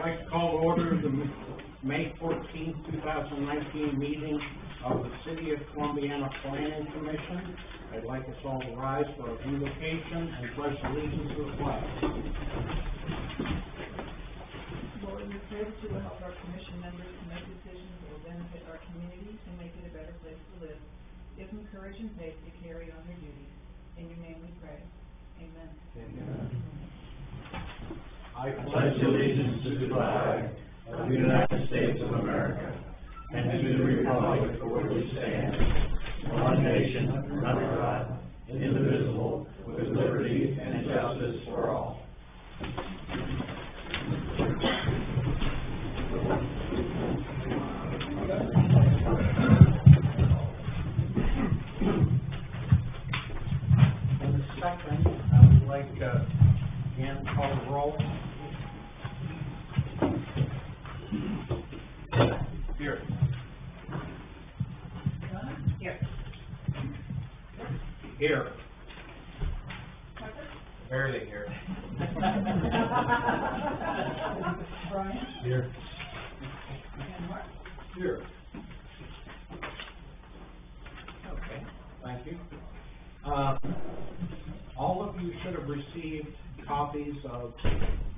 like to call to order the May 14th, 2019 meeting of the City of Columbiana Planning Commission. I'd like us all to rise for our invocation and pledge allegiance to the flag. Lord, we pray that you will help our commission members to make decisions that will benefit our community and make it a better place to live. Give them courage and faith to carry on their duties. In your name we pray. Amen. Amen. I pledge allegiance to the flag of the United States of America and to the republic for which it stands, one nation, under God, indivisible, with liberty and justice for all. In a second, I would like again to call the roll. Here. Here. Here. Barely here. Brian? Here. And Mark? Here. Okay, thank you. All of you should have received copies of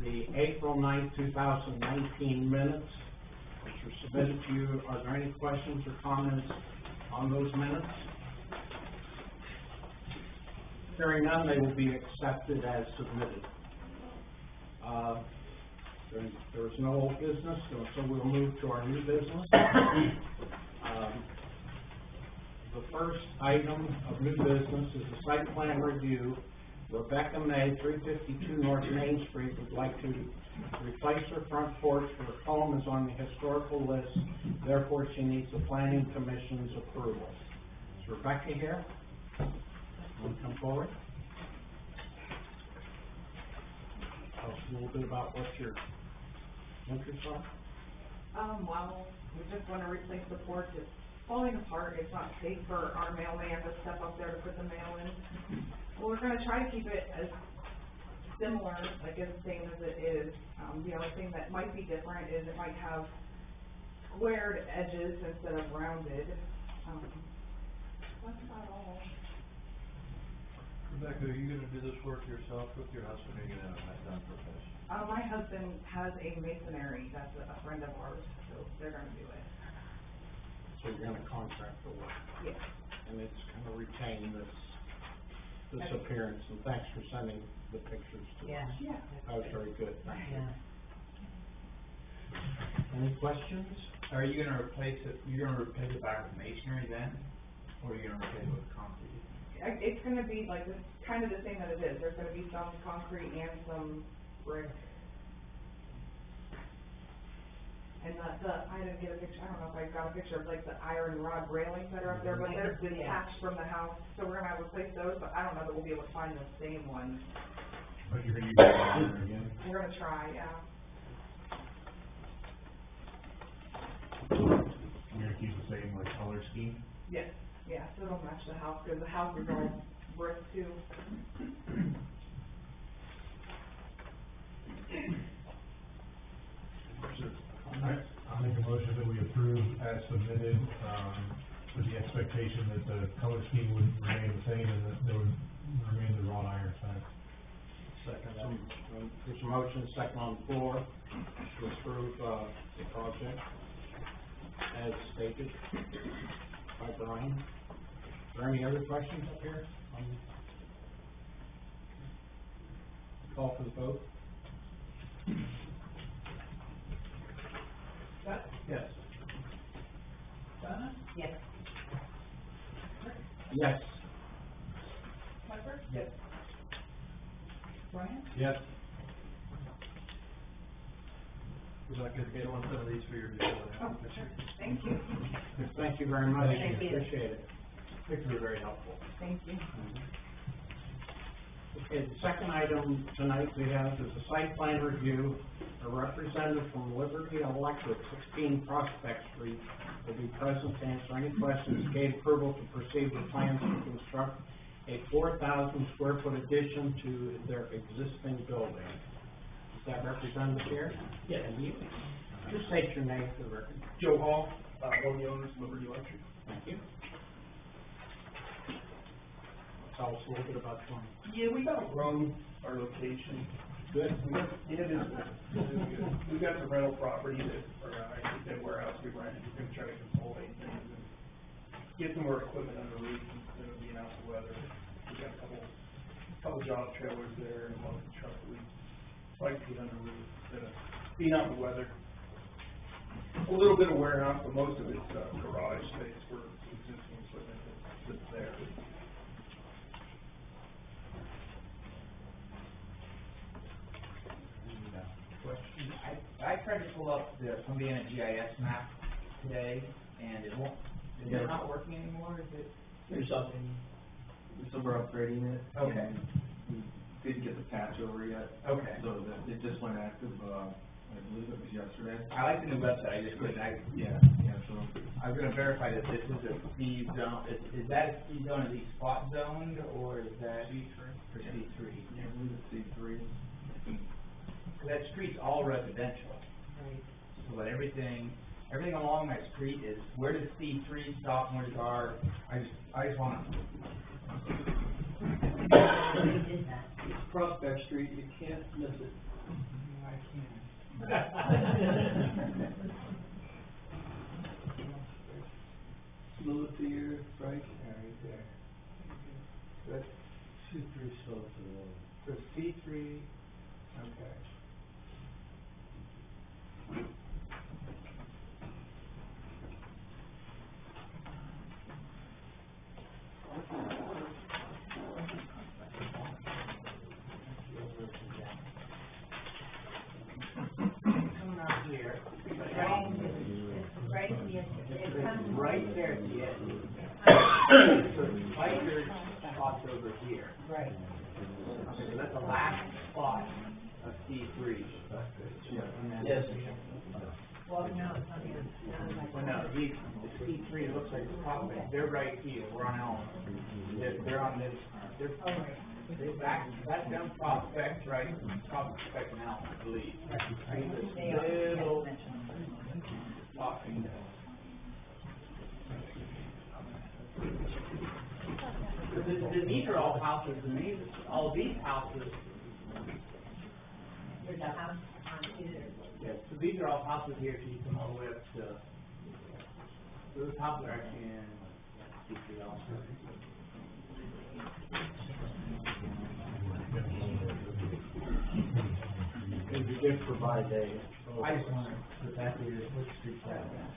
the April 9th, 2019 minutes, which were submitted to you. Are there any questions or comments on those minutes? Hearing none, they will be accepted as submitted. There is no old business, so we'll move to our new business. The first item of new business is the site plan review. Rebecca May, 352 North Main Street, would like to replace her front porch. Her home is on the historical list, therefore she needs the Planning Commission's approval. Is Rebecca here? Want to come forward? Tell us a little bit about what your interests are. Well, we just want to replace the porch. It's falling apart. It's not safe for our mailman to step up there to put the mail in. Well, we're going to try to keep it as similar, like as same as it is. The only thing that might be different is it might have squared edges instead of rounded. That's about all. Rebecca, are you going to do this work yourself with your husband, or are you going to have that done professionally? My husband has a masonry. That's a friend of ours, so they're going to do it. So you're going to contract the work. Yes. And it's going to retain this appearance, and thanks for sending the pictures to us. Yeah. That was very good. Thank you. Any questions? Are you gonna replace it, you're gonna replace it back with masonry then? Or are you gonna replace it with concrete? It's going to be like this, kind of the same that it is. There's going to be some concrete and some brick. And I didn't get a picture, I don't know if I got a picture of like the iron rod railings that are up there, but they're detached from the house. So we're going to have to replace those, but I don't know that we'll be able to find the same ones. But you're going to use that again? We're going to try, yeah. You're going to keep the same, like, color scheme? Yes, yeah, so it'll match the house, because the house is all brick too. I'll make a motion that we approve as submitted, with the expectation that the color scheme would remain the same and that there would remain the wrought iron fence. Second. There's a motion, second on the floor, to approve the project as stated by Brian. Are there any other questions up here? Call for the vote. Scott? Yes. Donna? Yes. Yes. Piper? Yes. Brian? Yes. Rebecca, do you want some of these for your utility? Oh, sure. Thank you. Thank you very much. Thank you. Appreciate it. Pictures are very helpful. Thank you. Okay, the second item tonight we have is a site plan review. A representative from Liberty Electric, 16 Prospect Street, will be present to answer any questions. Gave approval to proceed with plans to construct a 4,000 square foot addition to their existing building. that representative here? Yes. And you? Just state your name for the record. Joe Hall, one of the owners of Liberty Electric. Thank you. Tell us a little bit about your. Yeah, we've outgrown our location. Good. Yeah, it is good. We've got the rental property that, or I think that warehouse we rent, we're gonna try to consolidate things and get some more equipment under roof instead of being out in the weather. We've got a couple job trailers there and a bunch of truck we like to get under roof instead of being out in the weather. A little bit of warehouse, but most of it's garage space for existing equipment that's there. Question. I tried to pull up the Columbiana GIS map today, and it won't, is it not working anymore, is it? There's something, so we're upgrading it. Okay. and We didn't get the patch over yet. Okay. So that, it just went active, I believe it was yesterday. I like the new website, I just couldn't, Yeah, so, I was gonna verify that this is a C zone, is that a C zone, is he spot zoned, or is that? C3. For C3. yeah, I believe it's C3. That street's all residential. Right. So but everything along that street is, where does C3 stop and where does R, I just wanna, It's Prospect Street, you can't miss it. I can't. Little to your right. Right there. That's C3 south of the road. so C3, okay. Coming out here. Right at the end. It's right there at the end. So Spiker spots over here. Right. Okay, so that's the last spot of C3. Yes. Well, no, it's on the other. Well, no, the C3 looks like the Prospect, they're right here, we're on Elm. They're on this, they're, Oh, right. they're back down Prospect, right, Prospect and Elm, I believe. They are, Little yes, talking. These are all houses, and all of these houses, there's a house on either. yeah, so these are all houses here, so you come all the way up to, those houses are actually in C3 also. And you did provide a. I just wanted to put that here, which street's that at?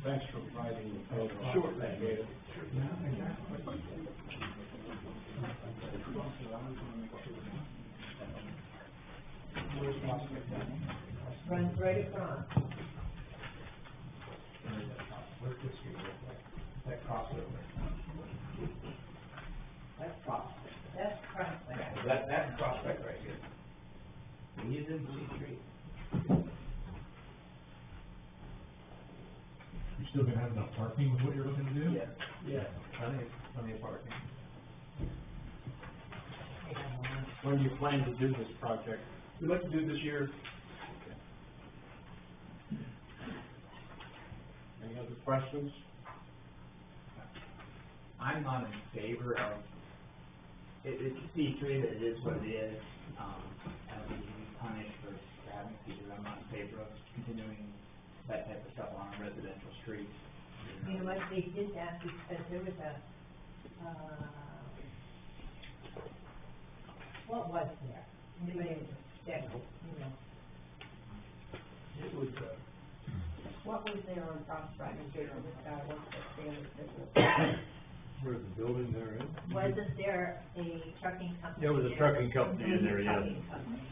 Thanks for providing the photo. Sure, thank you. Runs right across. What's the street look like? That crossover. That's Prospect. That's Prospect. That's Prospect right here. He's in C3. You're still gonna have enough parking with what you're looking to do? Yeah, plenty of parking. When do you plan to do this project? We'd like to do it this year. Any other questions? I'm not in favor of, it's C3 that it is what it is. I don't think you can be punished for having C3. I'm not in favor of continuing that type of stuff on a residential street. You know what, they did that because there was a, what was there? Anybody was sick, you know. It was, What was there on Prospect? This guy worked at Stanley. Where's the building there in? Wasn't there a trucking company? There was a trucking company in there, There was a yes. trucking company.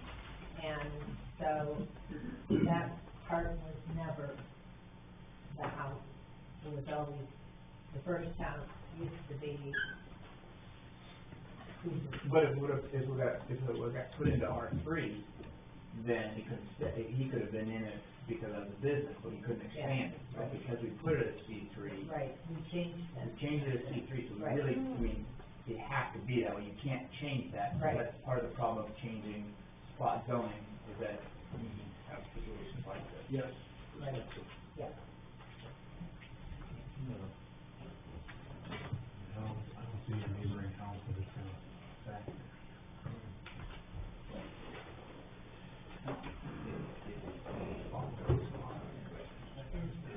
And so that part was never the house. It was always, the first house used to be. But if it would have put into R3, then he could have been in it because of the business, but he couldn't expand it. But because we put it at C3, Right, we changed that. we changed it to C3, so we Right. really, I mean, it has to be that way, you can't change that. So Right. that's part of the problem of changing spot zoning is that we have situations like this. Yes. Yeah. I don't see a neighboring house that is gonna affect.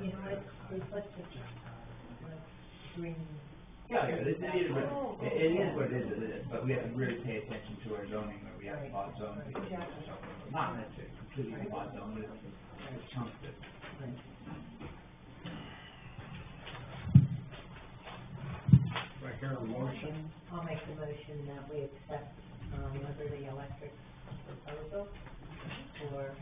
You know, let's just, bring. Yeah, it is what it is, but we have to really pay attention to our zoning, where we have spot zoning. Not necessarily completely spot zoning, it's chunks of it. Do I hear a motion? I'll make the motion that we accept, Liberty Electric proposal for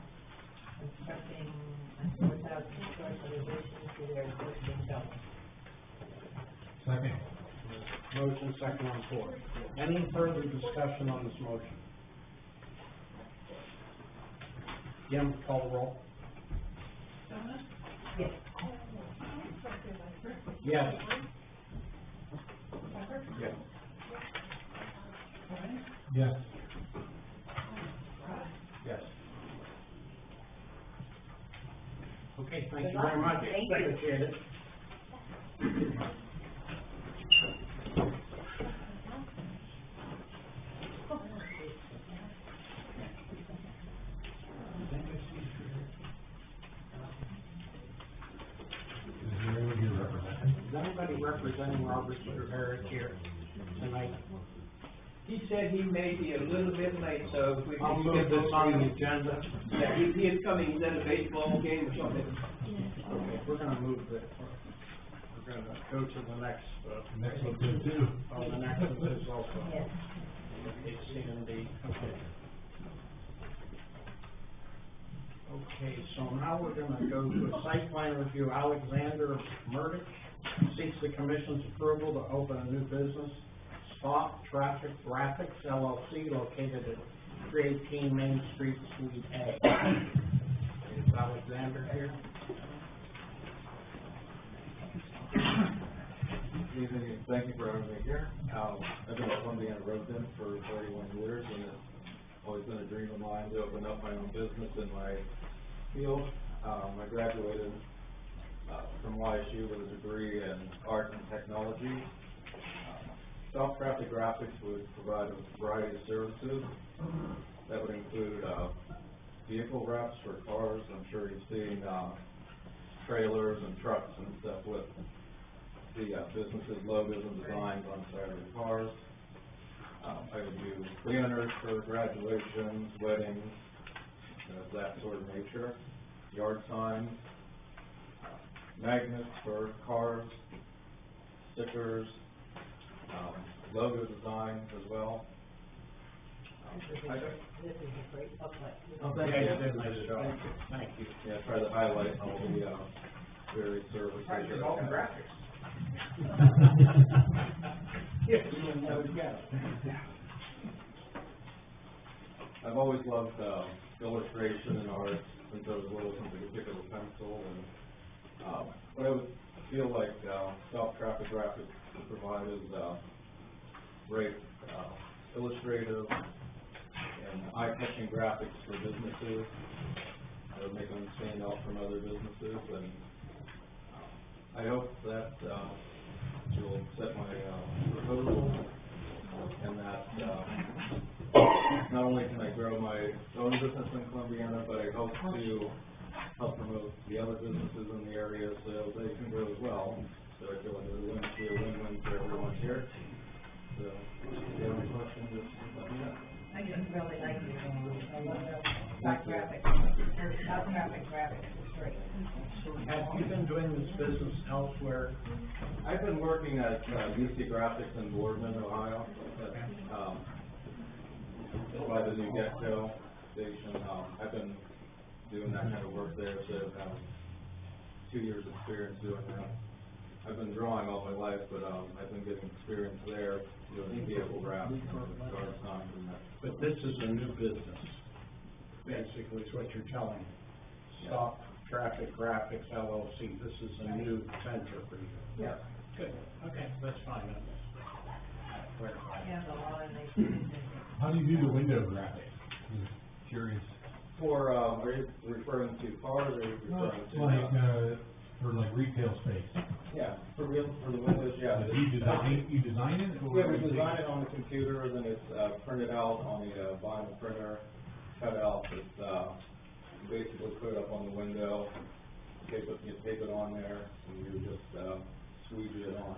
constructing a 4,000 square foot addition to their existing building. Second. Motion second on floor. Any further discussion on this motion? Jim, call the roll. Yes. Yes. Yes. Yes. Yes. Okay, thank you very much. Thank you. Appreciate it. Is there anyone here representing? Is anybody representing Robert Harris here tonight? He said he may be a little bit late, so if we I'll can move skip this over on the him. agenda. Yeah, he is coming, he's at a baseball game or something. Okay, we're gonna move it. We're gonna go to the next, Next one's good too. the next one is also. Yes. It's C and D. Okay. Okay, so now we're gonna go to a site plan review. Alexander Murdick seeks the commission's approval to open a new business, Stop Traffic Graphics LLC, located at 318 Main Street, Suite A. Is Alexander here? Good evening, and thank you for having me here. I've been a Columbiana resident for 31 years, and it's always been a dream of mine to open up my own business in my field. I graduated from YSU with a degree in art and technology. Stop Traffic Graphics would provide a variety of services that would include vehicle wraps for cars. I'm sure you've seen trailers and trucks and stuff with the businesses' logos and designs on the side of the cars. I would do banners for graduations, weddings, that sort of nature, yard signs, magnets for cars, stickers, logo designs as well. This is a great booklet. Oh, thank Yeah, you. you did a nice job. Thank you. Yeah, try to highlight all the various services. Try to get all the graphics. Yes, you know, yeah. I've always loved illustration and art since I was little, since I could pick up a pencil, and what I would feel like Stop Traffic Graphics would provide is great illustrative and eye-catching graphics for businesses that would make them stand out from other businesses, and I hope that you'll accept my proposal, and that not only can I grow my own business in Columbiana, but I hope to help promote the other businesses in the area so they can grow as well. So I feel like it would be a win-win for everyone here. So, if you have any questions, just let me know. I just really like your name. I love the Thank Stop you. Traffic, Stop Traffic Graphics, it's great. Have you been doing this business elsewhere? I've been working at UC Graphics in Boardman, Ohio, by the new Getco station. I've been doing that kind of work there, so I have 2 years experience doing that. I've been drawing all my life, but I've been getting experience there doing vehicle wraps and guard signs and that. But this is a new business, basically, is what you're telling me. Stop Traffic Graphics LLC, this is a new venture for you. Yeah. Good, okay, that's fine. Yeah, the law and they. How do you do the window graphics? curious. For, are you referring to cars, or are you referring to? Like, for like retail space. Yeah, for the windows, yeah. You design it, or? Yeah, we design it on the computer, then it's, printed out on a vinyl printer, cut out, it's, you basically put it up on the window, you tape it on there, and you just, squeegee it on.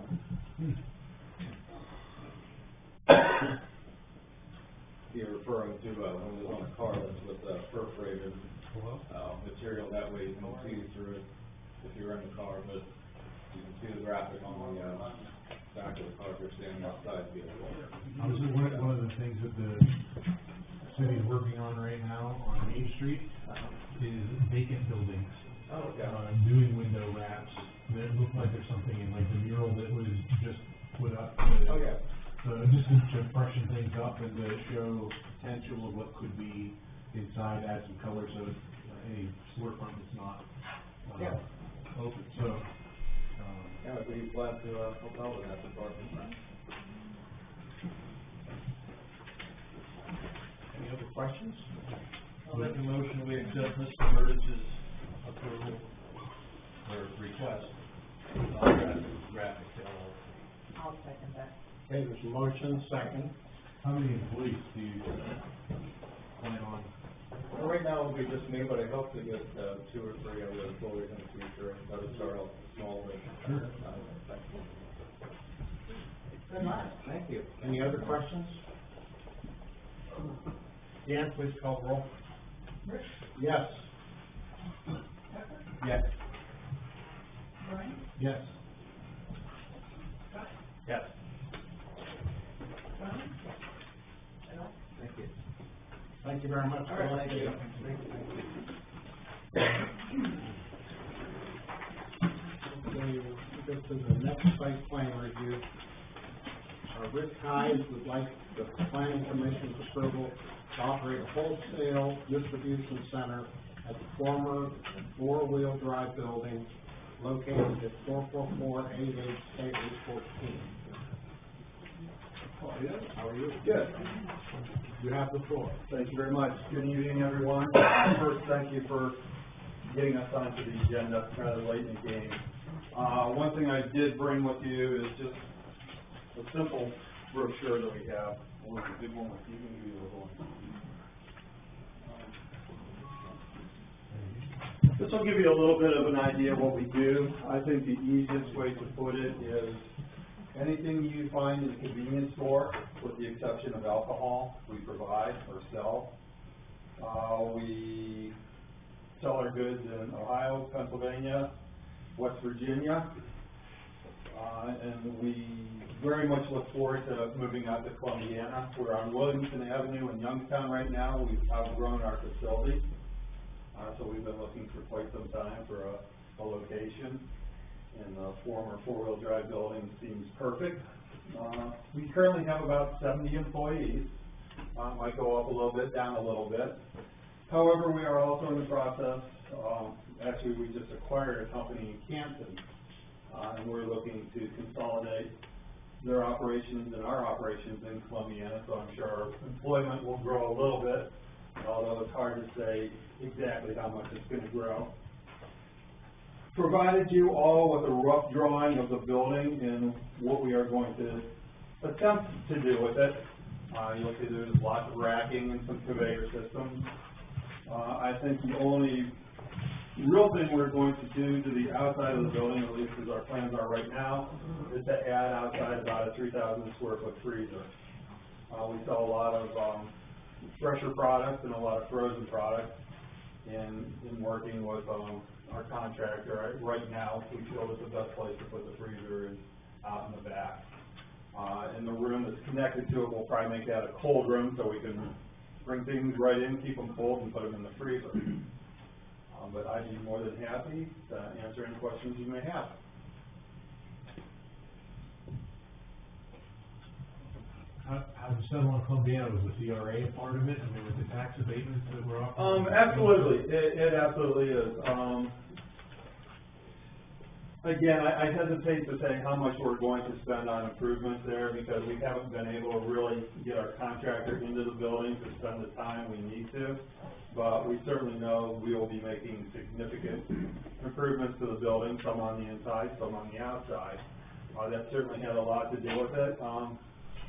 You're referring to, windows on a car that's with, perforated, material, that way you can see through it if you're in the car, but you can see the graphic on the, back of the car if you're standing outside the vehicle. One of the things that the city's working on right now on Main Street is vacant buildings. Oh, okay. Doing window wraps that look like there's something in, like the mural that was just put up. Oh, yeah. Just to freshen things up and to show potential of what could be inside, add some color so any storefront is not, Yeah. open, so, Yeah, I'd be glad to, help out with that department. Any other questions? I'll make a motion, we accept Mr. Burtis's approval or request on graphic demo. I'll second that. Okay, there's a motion, second. how many employees do you plan on? Well, right now it'll be just me, but I hope to get, 2 or 3 other employees in the future, that'll start off small, but, thank you. Good luck. Thank you. Any other questions? Dan, please call the roll. Yes. Yes. Brian? Yes. Yes. Don? Thank you. Thank you very much. All right, thank you. Okay, we'll go to the next site plan review. Rick Hyde would like the planning commission's approval to operate a wholesale distribution center at the former four-wheel drive building located at 44488 State Route 14. How are you? Good. You have the floor. Thank you very much. Good evening, everyone. First, thank you for getting us onto the agenda rather late in the game. One thing I did bring with you is just a simple brochure that we have. Well, it's a big one with you, can give you a little one. This will give you a little bit of an idea of what we do. I think the easiest way to put it is anything you find in a convenience store, with the exception of alcohol, we provide or sell. We sell our goods in Ohio, Pennsylvania, West Virginia, and we very much look forward to moving out to Columbiana. We're on Williamson Avenue in Youngstown right now. We've outgrown our facility, so we've been looking for quite some time for a location. And the former four-wheel drive building seems perfect. We currently have about 70 employees. Might go up a little bit, down a little bit. However, we are also in the process, actually we just acquired a company in Canton, and we're looking to consolidate their operations and our operations in Columbiana, so I'm sure our employment will grow a little bit, although it's hard to say exactly how much it's going to grow. Provided you all with a rough drawing of the building and what we are going to attempt to do with it. You'll see there's lots of racking and some conveyor systems. I think the only real thing we're going to do to the outside of the building, at least as our plans are right now, is to add outside about a 3,000 square foot freezer. We sell a lot of fresher products and a lot of frozen products, and in working with our contractor right now, we feel that the best place to put the freezer is out in the back. In the room that's connected to it, we'll probably make that a cold room so we can bring things right in, keep them cold, and put them in the freezer. But I'd be more than happy to answer any questions you may have. How did you settle on Columbiana? Was the CRA a part of it? I mean, with the tax abatements that were offered? Absolutely. It absolutely is. Again, I hesitate to say how much we're going to spend on improvements there, because we haven't been able to really get our contractor into the building to spend the time we need to. But we certainly know we will be making significant improvements to the building, some on the inside, some on the outside. That certainly had a lot to do with it.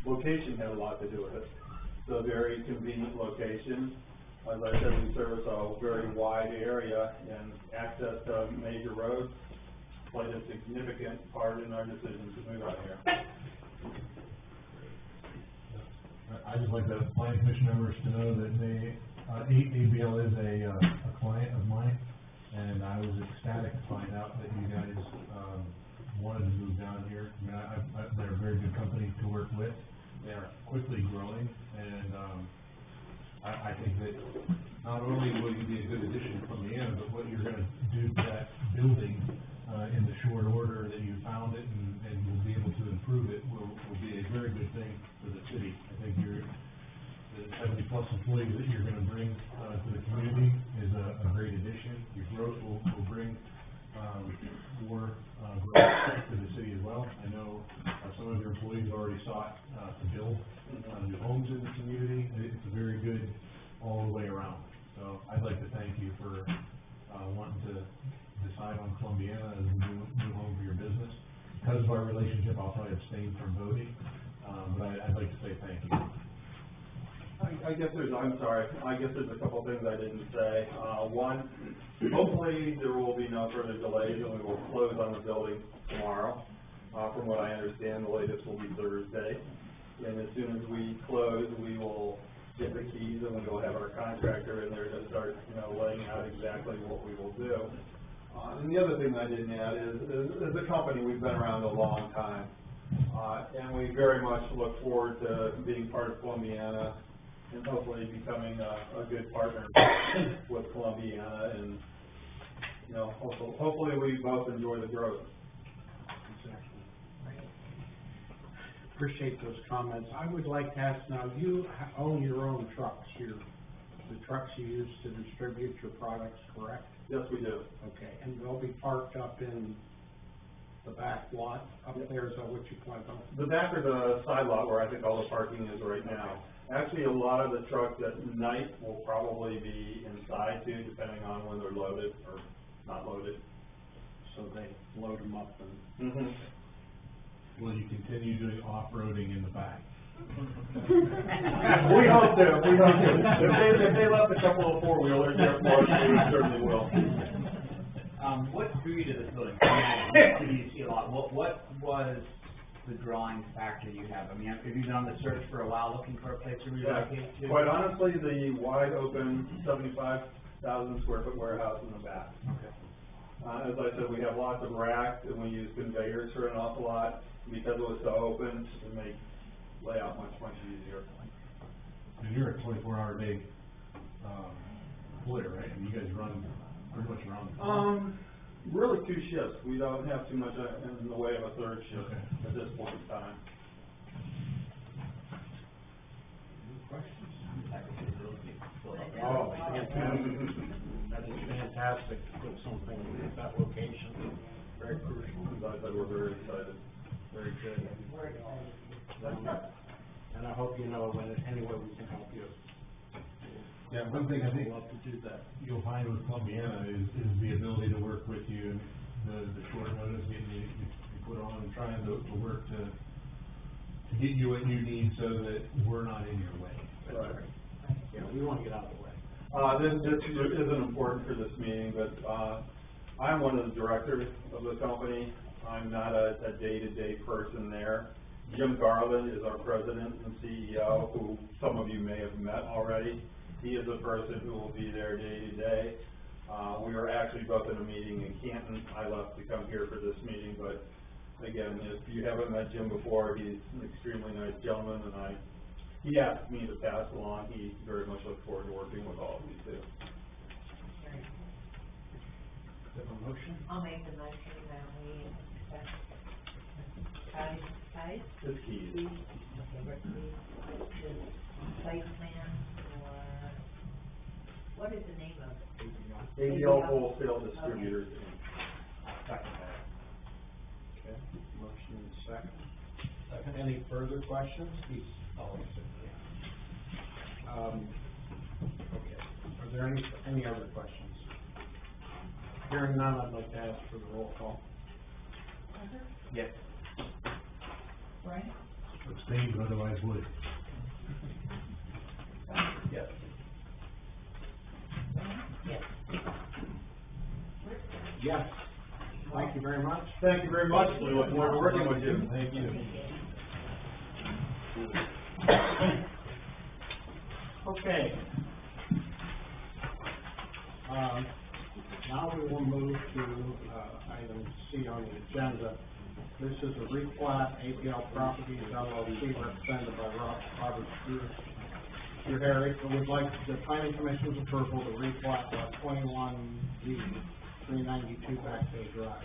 Location had a lot to do with it. It's a very convenient location. As I said, we service a very wide area, and access to major roads played a significant part in our decision to move out here. I'd just like the planning commission members to know that they, ABL is a client of mine, and I was ecstatic to find out that you guys, wanted to move down here. I mean, they're a very good company to work with. They are quickly growing, and, I think that not only will you be a good addition to Columbiana, but what you're gonna do to that building, in the short order that you found it and will be able to improve it will be a very good thing for the city. I think the 70-plus employees that you're gonna bring, to the community is a great addition. Your growth will bring, more, growth to the city as well. I know, some of your employees already sought, to build, new homes in the community. It's a very good all the way around. So I'd like to thank you for, wanting to decide on Columbiana as a new home for your business. Because of our relationship, I'll probably abstain from voting, but I'd like to say thank you. I'm sorry, I guess there's a couple things I didn't say. One, hopefully there will be no further delays and we will close on the building tomorrow. From what I understand, the latest will be Thursday. And as soon as we close, we will get the keys and we will have our contractor in there to start, laying out exactly what we will do. And the other thing I didn't add is, as a company, we've been around a long time. And we very much look forward to being part of Columbiana and hopefully becoming a good partner with Columbiana, and, hopefully we both enjoy the growth. Appreciate those comments. I would like to ask, now, you own your own trucks, the trucks you use to distribute your products, correct? Yes, we do. Okay, and they'll be parked up in the back lot up there, is that what you plan on? The back or the side lot where I think all the parking is right now. Actually, a lot of the trucks at night will probably be inside too, depending on when they're loaded or not loaded. So they load them up and... Mm-hmm. Will you continue doing off-roading in the back? We hope to. If they left a couple of four-wheelers there for us, we certainly will. What drew you to this building? You see a lot. What was the drawing factor you have? I mean, have you been on the search for a while looking for a place to relocate to? Quite honestly, the wide open 75,000 square foot warehouse in the back. Okay. As I said, we have lots of racks and we use conveyors for an awful lot. Because it was so open, it makes layout much easier. And you're a 24-hour day, employer, right? And you guys run pretty much around the clock. Really 2 shifts. We don't have too much in the way of a third shift at this point in time. Oh, fantastic. That is fantastic to put something at that location, very crucial. As I said, we're very excited. Very good. And I hope you know when, any way we can help you. Yeah, one thing I think We'd love to do that. you'll find with Columbiana is the ability to work with you, and the short notice getting you put on and trying to work to get you what you need so that we're not in your way. Right. Yeah, we want to get out of the way. This isn't important for this meeting, but, I'm one of the directors of the company. I'm not a day-to-day person there. Jim Garland is our president and CEO, who some of you may have met already. He is the person who will be there day-to-day. We were actually both in a meeting in Canton. I left to come here for this meeting, but again, if you haven't met Jim before, he's an extremely nice gentleman, and he asked me to pass along. He very much looks forward to working with all of you too. Do you have a motion? I'll make the motion that we accept Ty's It's key. the site plan for, what is the name of it? ABL Wholesale Distributors, Inc. Second that. Any further questions? He's always okay. Are there any other questions? Hearing none, I'd like to ask for the roll call. Hunter? Yes. Brian? Abstain, but otherwise would. Yes. Yes. Yes. Thank you very much. Thank you very much, we look forward to working with you. Thank you. Okay. Now we will move to, item C on the agenda. This is a replat, APL Properties LLC, represented by Robert Stewart Harris, who would like the planning commission's approval to replat lot 21D, 392 Back Bay Drive.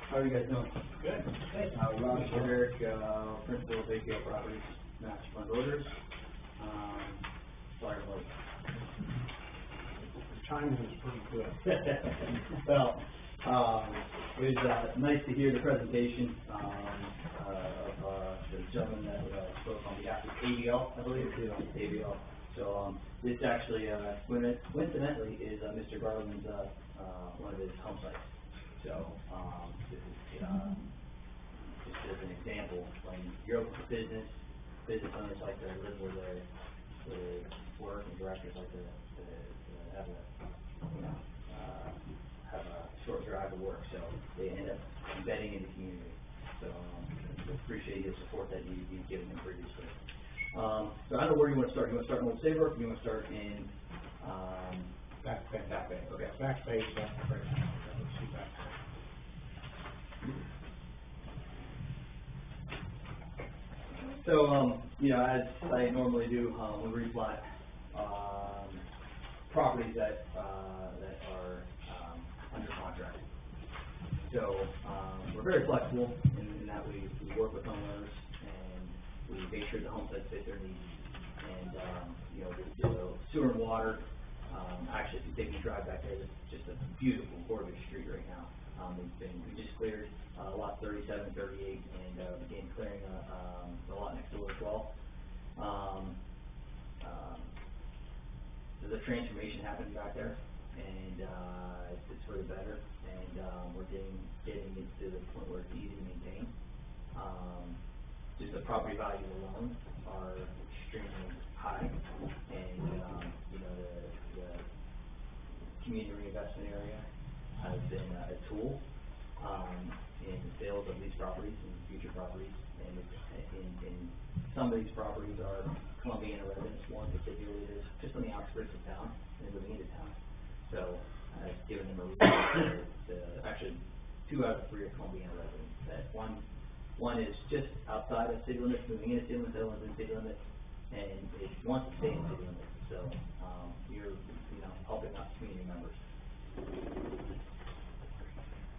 How are you guys doing? Good. Ron Shedrick, principal of APL Properties, Master Fund Voters. Sorry, I'm late. The timing is pretty good. Well, it was, nice to hear the presentation, of, the gentleman that, spoke on behalf of ABL, I believe. ABL. So, this actually, coincidentally is, Mr. Garland's, one of his home sites. So, this is, just as an example, when you're open for business owners like to live where they work, and directors like to have a, have a short drive to work, so they end up embedding in the community. So, appreciate the support that you've given them previously. So I don't know where you want to start. You want to start in Old Saybrook, or you want to start in, Back Bay. Back Bay? Okay. Back Bay, Back Bay. Let's see Back Bay. So, you know, as I normally do, we replat, properties that are, under contract. So, we're very flexible in that we work with homeowners and we make sure the home sites fit their needs. And, you know, the sewer and water, actually, if you take a drive back there, it's just a beautiful, gorgeous street right now. We just cleared, lot 37, 38, and, began clearing, the lot next door as well. There's a transformation happening back there, and, it's for the better, and, we're getting it to the point where it's easy to maintain. Just the property values alone are extremely high, and, you know, the community reinvestment area has been a tool, in the sales of these properties and future properties, and in some of these properties are Columbiana residents, one particularly is just on the outskirts of town, and they're moving into town. So, I've given them a reason actually, 2 out of 3 are Columbiana residents, that one is just outside of city limits, moving into city limits, the other one's in city limits, and it wants to stay in city limits, so, you're, you know, helping out community members.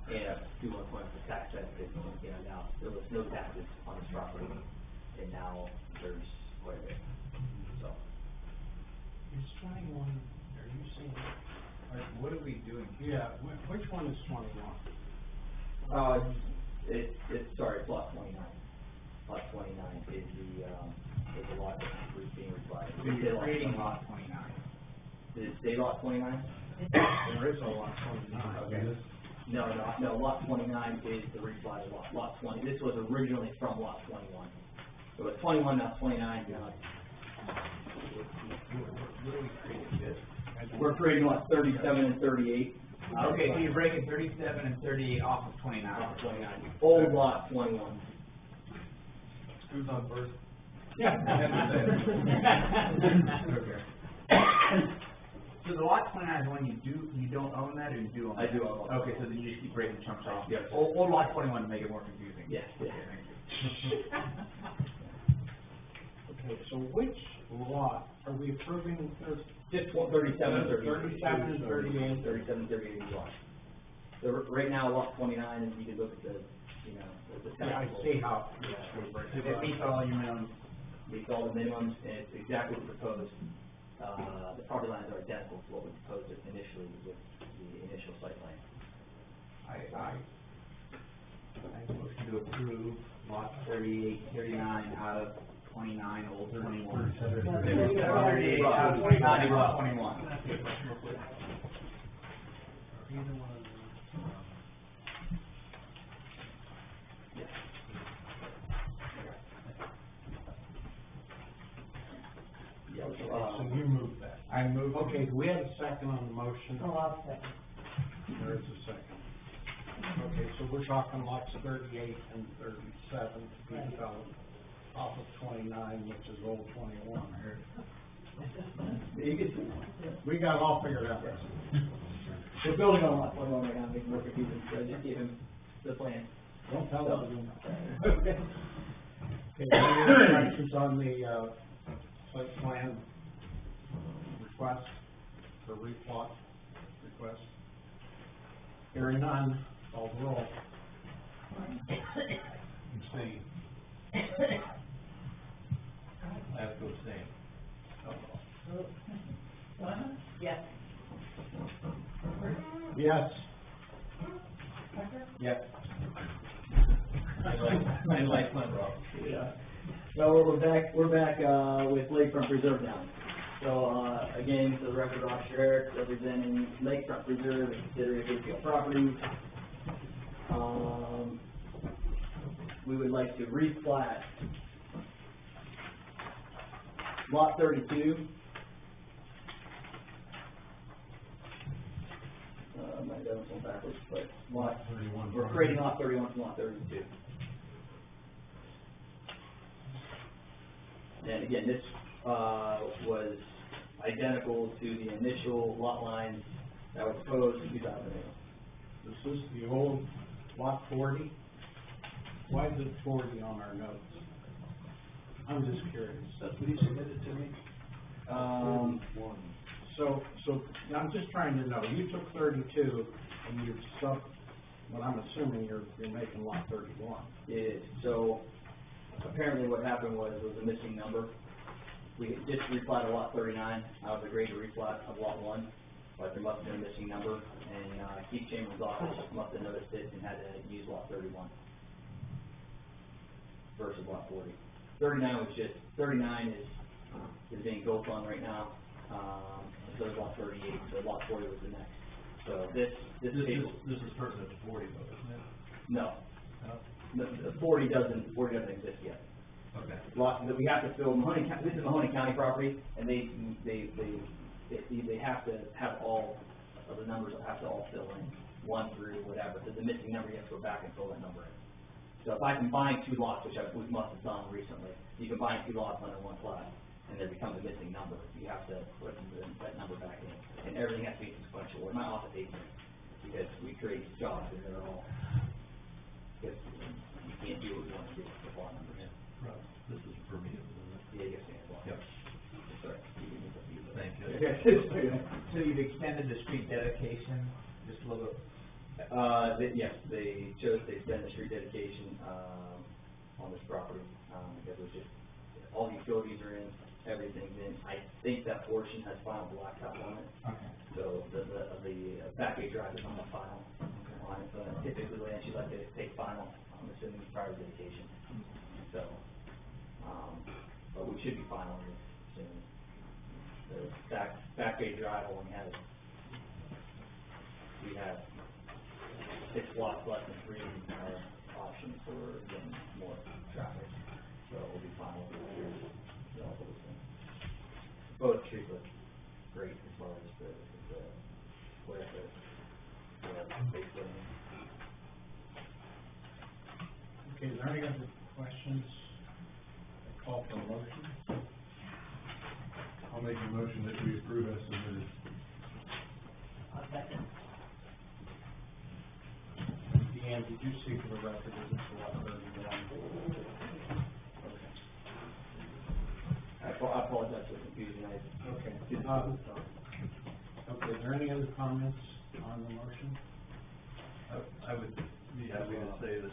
And I do want to point out the tax benefit, you know, now, there was no taxes on this property, and now there's quite a bit, so. Is 21, are you saying, What are we doing? yeah, which one is 21? Sorry, it's lot 29. Lot 29 is the lot that's being required. So you're creating lot 29. Did it say lot 29? There is a lot 29. Okay. No, lot 29 is the replatted lot, lot 20. This was originally from lot 21. It was 21, now 29, now it's. What are we creating this? We're creating lots 37 and 38. Okay, so you're breaking 37 and 38 off of 29. Lot 29. Old lot 21. Who's on first? Yeah. Okay. So the lot 29 is one you don't own that, or you do own I that? do own it. Okay, so then you just keep breaking chunks off. Yes. Old lot 21 to make it more confusing. Yes, yes. Okay, thank you. Okay, so which lot are we approving? Just 37, 37 and 38. 37, 38 lots. So right now, lot 29, and you can look at the, you know, the Yeah, I taxable. see how. So it meets all your minimums. Meets all the minimums, and it's exactly what we proposed. The property lines are identical to what we proposed initially with the initial site plan. I motion to approve lots 38, 39 out of 29, old 31. 38 out of 29 and lot 21. Can I ask you a question real quick? Are either one of those, So you moved that. I move. Okay, do we have a second on the motion? Oh, I'll second. There is a second. Okay, so we're talking lots 38 and 37 to be developed off of 29, which is old 21. We got it all figured out. We're building on lot 21 right now, making more confusing, so I just gave him the plan. Don't tell them. Okay, any other questions on the, site plan request, or replot request? Hearing none, call the roll. abstain? I have to abstain. Yes. Yes. Yes. I like my bro. Yeah. So we're back, with Lakefront Preserve now. So, again, for the record, Officer Eric, representing Lakefront Preserve, and considering Bigfield Properties. We would like to replat lot 32. My notes went backwards, but lot 31. we're creating lot 31 from lot 32. And again, this, was identical to the initial lot lines that were proposed in 2008. This is the old lot 40. Why is it 40 on our notes? I'm just curious. That's what he submitted to me. So I'm just trying to know, you took 32 and you've what I'm assuming you're making lot 31. It is. So apparently what happened was there was a missing number. We just replatted lot 39 out of the greater replat of lot 1, but there must have been a missing number, and Keith Chambers' office must have noticed it and had to use lot 31 versus lot 40. 39 is being built on right now, so is lot 38, so lot 40 was the next. So this table. This is pertinent to 40 though, isn't it? No. No? The 40 doesn't exist yet. Okay. We have to fill Mahoney County, this is Mahoney County property, and they have to have all of the numbers have to all fill in, 1 through whatever. If there's a missing number, you have to go back and fill that number in. So if I combine 2 lots, which we must have done recently, you combine 2 lots under 1 plat, and there becomes a missing number, you have to put that number back in. And everything has to be sequential, or my office hates it, because we create jobs and they're all, because you can't do what you want to do with the lot numbers. Right. This is for me, isn't it? Yeah, yes, yes. Yep. Sorry. Thank you. So you've extended the street dedication just a little bit? Yes, they chose to extend the street dedication, on this property, because it was just, all the utilities are in, everything's in. I think that portion has final blacktop on it. Okay. So the back gate drive is on the final on it, but typically when she'd like to take final, I'm assuming prior to dedication. So, but we should be final here soon. The back gate drive only has, we have 6 lots less than 3 options for getting more traffic. So we'll be final here. Both streets look great as far as the square foot, base building. Okay, is there any other questions? Call for a motion. I'll make a motion that we approve as submitted. I'll second. Deanne, did you see for the record, is this lot 31? I apologize for the confusion. Okay, okay, is there any other comments on the motion? I would be happy to say that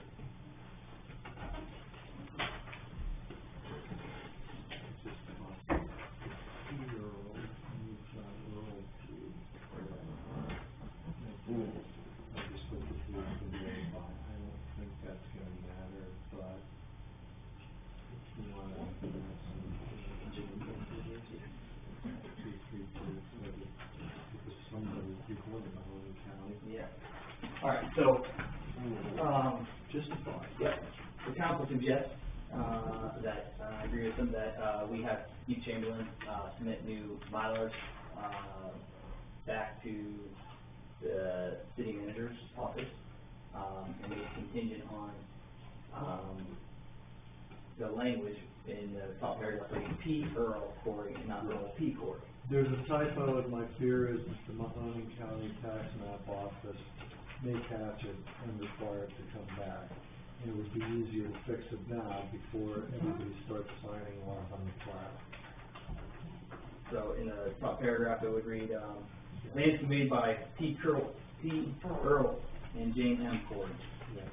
Yeah. All right, so, Just a thought. yeah, the council suggests, that, I agree with them, that, we have Steve Chamberlain, submit new milers, back to the city manager's office, and it's contingent on, the language in the top paragraph, saying P. Earl Corey and not Earl P. Corey. There's a typo, and my fear is that the Mahoning County Tax Map Office may catch it and require it to come back. And it would be easier to fix it now before everybody starts signing off on the file. So in the top paragraph, it would read, lands conveyed by P. Earl and Jane M. Corey. Yeah.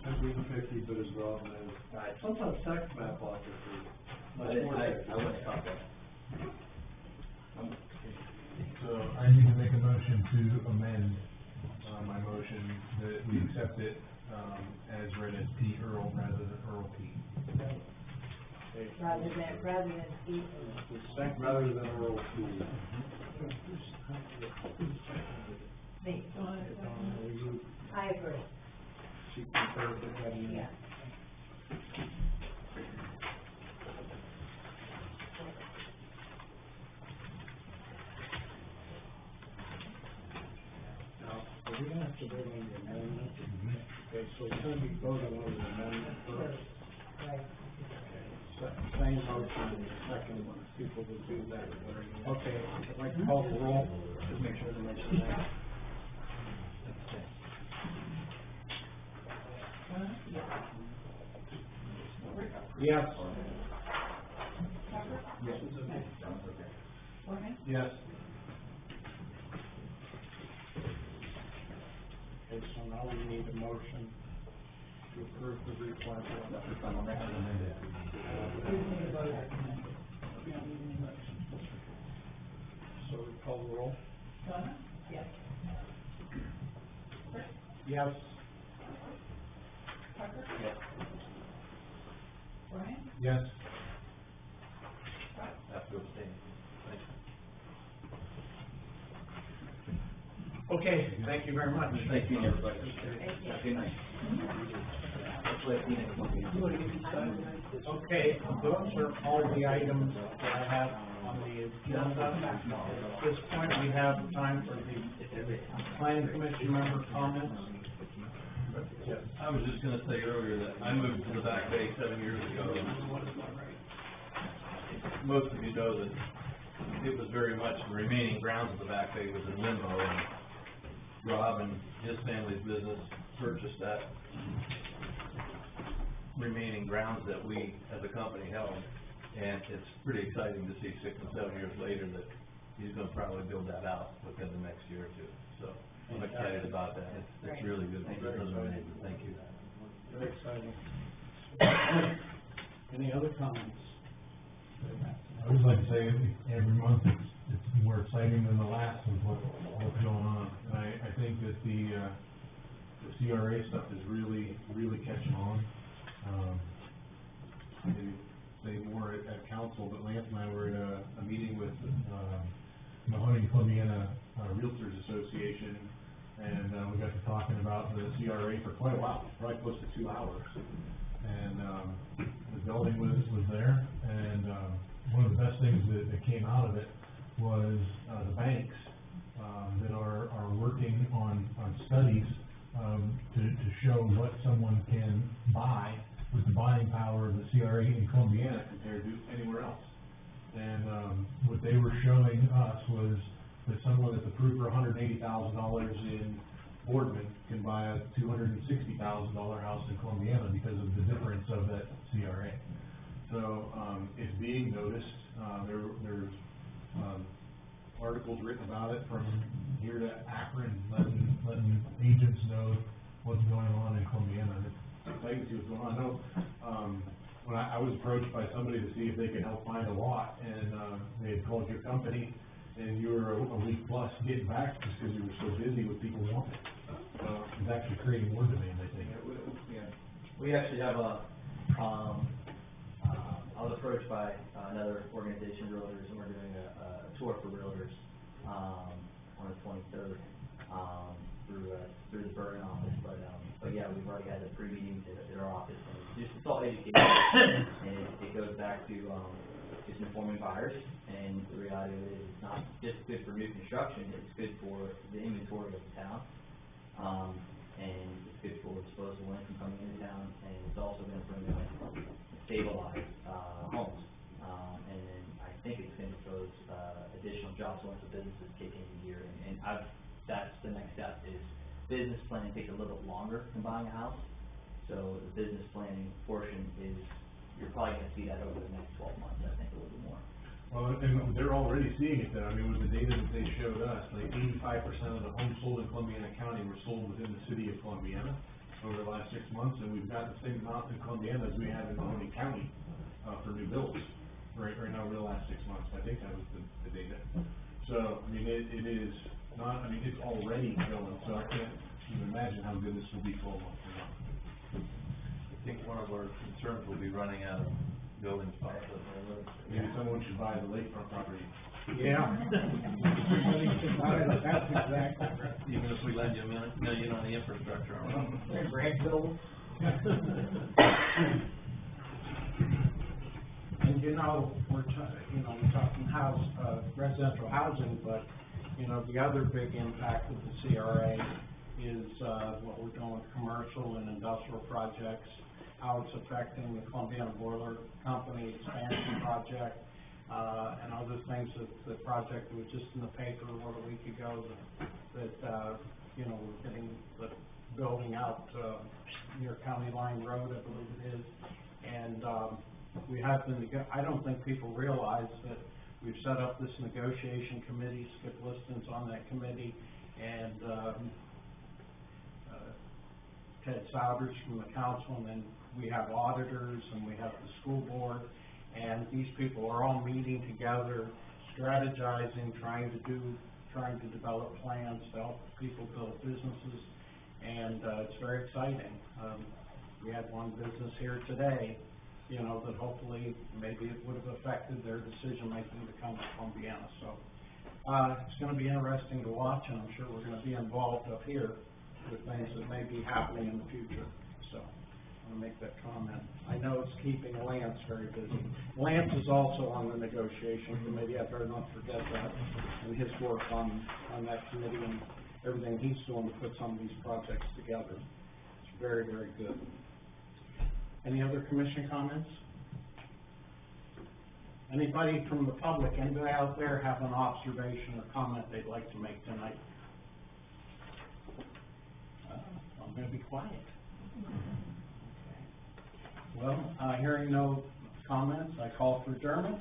I'm being picky, but as Rob knows, Right. sometimes tax map offices, I much didn't, more I picky. wouldn't stop that. So I need to make a motion to amend, my motion that we accept it, as read as P. Earl rather than Earl P. Rather than P. Rather than Earl P. Me. I agree. She confirmed it, hadn't you? Yeah. Now, are we gonna have to vote on the amendment? Okay, so it's gonna be voted on the amendment first. Right. Same motion in the second one, people will do that. Okay, I'd like to call the roll, just make sure to mention that. Yes. Yes. Okay, so now we need a motion to approve the request. So we call the roll? Donna? Yes. Yes. Tucker? Yes. Brian? Yes. Have to abstain. Okay, thank you very much. Thank you, everybody. Have a good night. Hopefully I've seen everyone. Okay, those are all the items that I have on the agenda. At this point, we have time for the planning commission member comments. I was just gonna say earlier that I moved to the Back Bay 7 years ago. Most of you know that it was very much the remaining grounds of the Back Bay was in limbo, and Rob and his family's business purchased that remaining grounds that we as a company held. And it's pretty exciting to see 6 and 7 years later that he's gonna probably build that out within the next year or two. So I'm excited about that. It's really good. Thank you. Very exciting. Any other comments? I would like to say every month it's more exciting than the last with what's going on. And I think that the CRA stuff is really catching on. I didn't say more at council, but Lance and I were at a meeting with, Mahoning Columbiana Realtors Association, and, we got to talking about the CRA for quite a while, probably close to 2 hours. And, the building was there, and, one of the best things that came out of it was, the banks, that are working on studies, to show what someone can buy with the buying power of the CRA in Columbiana compared to anywhere else. And, what they were showing us was that someone that's approved for $180,000 in Boardman can buy a $260,000 house in Columbiana because of the difference of that CRA. So, it's being noticed, there's articles written about it from here to Akron, letting agents know what's going on in Columbiana. And it's exciting to see what's going on. I know, when I was approached by somebody to see if they could help find a lot, and, they had called your company, and you were a week plus getting back just because you were so busy with people wanting. is actually creating more demand, I think. We actually have I was approached by another organization, Realtors, and we're doing a tour for Realtors, on the 23rd, through the Bergen office, but yeah, we've already had the pre-meetings at our office, and it's all education, and it goes back to, just informing buyers, and the reality of it is, it's not just good for new construction, it's good for the inventory of the town, and it's good for disposable income coming into town, and it's also gonna bring up stabilized, homes. And then I think it's gonna pose, additional jobs once the businesses kick in here, and that's the next step, is business planning takes a little bit longer than buying a house. So the business planning portion is, you're probably gonna see that over the next 12 months, I think, a little bit more. Well, and they're already seeing it though. I mean, with the data that they showed us, like 85% of the homes sold in Columbiana County were sold within the city of Columbiana over the last 6 months, and we've got the same amount in Columbiana as we have in Mahoney County, for new builds, right now over the last 6 months. I think that was the data. So, I mean, it is not, I mean, it's already going, so I can't even imagine how good this will be 12 months from now. I think one of our concerns will be running out of building spots. Maybe someone should buy the lakefront property. Yeah. Everybody should buy it, that's exactly right. Even if we lend you $1 million on the infrastructure. Grandchildren. And we're talking residential housing, but, the other big impact of the CRA is, what we're doing with commercial and industrial projects, how it's affecting the Columbiana Boiler Company expansion project, and other things. The project was just in the paper, a week ago, that we're getting the building out, near County Line Road, I believe it is, and, we have been, I don't think people realize that we've set up this negotiation committee. Skip Liston's on that committee, and, Ted Souders from the council, and then we have auditors, and we have the school board, and these people are all meeting together, strategizing, trying to develop plans to help people build businesses, and, it's very exciting. We had one business here today, that hopefully, maybe it would have affected their decision-making to come to Columbiana. So, it's gonna be interesting to watch, and I'm sure we're gonna be involved up here with things that may be happening in the future. So, I wanna make that comment. I know it's keeping Lance very busy. Lance is also on the negotiation committee, I better not forget that, and his work on that committee and everything he's doing to put some of these projects together. It's very, very good. Any other commission comments? Anybody from the public, anybody out there have an observation or comment they'd like to make tonight? I'm gonna be quiet. Okay. Well, hearing no comments, I call for adjournment.